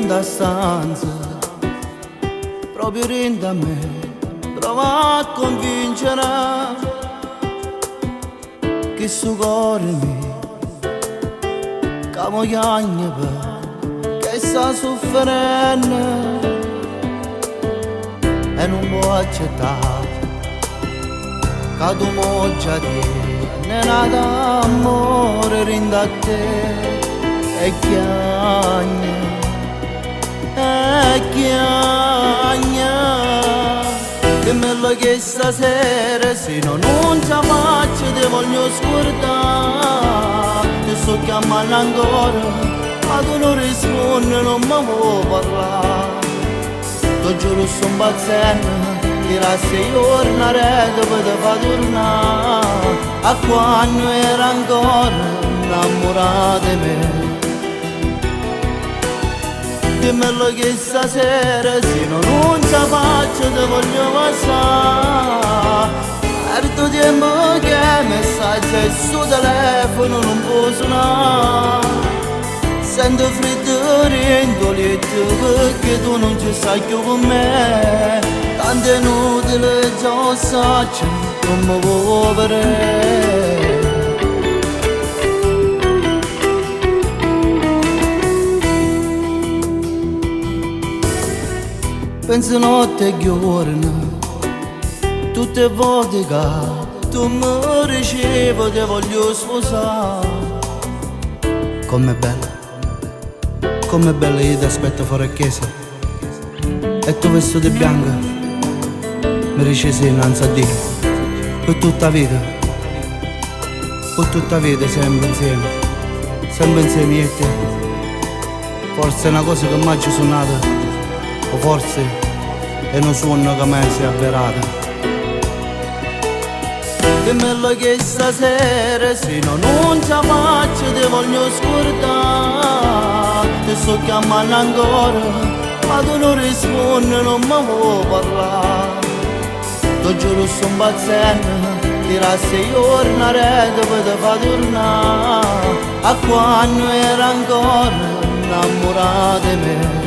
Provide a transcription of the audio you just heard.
rinda stanza, proprio rinda a me, prova a convincere che su cuore mio, che moglie che sta soffrendo e non può accettare che tu moggia di nata amore rinda a te e chiagna dimmelo che stasera se no non ci faccio ti voglio scordare ti sto chiamando ancora ma tu non rispondi non mi vuoi parlare ti giuro sto impazzendo dirà se tornare dopo ti fa tornare a quando era ancora innamorata di me. Dimmelo che stasera se no non ci faccio ti voglio passare certo tempo che messaggio e su telefono non può suonare sento freddo dentro letto perché tu non ci stai più con me tanto è inutile già saggio non mi vuoi vedere. Penso notte e giorno, tutte le volte che tu mi ricevi ti voglio sposare. Com'è bella io ti aspetto fuori a chiesa e tu vestito di bianco mi dici sì innanzi a Dio per tutta la vita sempre insieme io e te. Forse è una cosa che mai ci sono nata o forse è un suono che mai si è avverato. Dimmelo che stasera se no non ci faccio ti voglio scordare ti sto chiamando ancora ma tu non rispondi non mi vuoi parlare ti giuro sto impazzendo dirà se tornare dopo ti fa tornare a quando era ancora innamorata di me.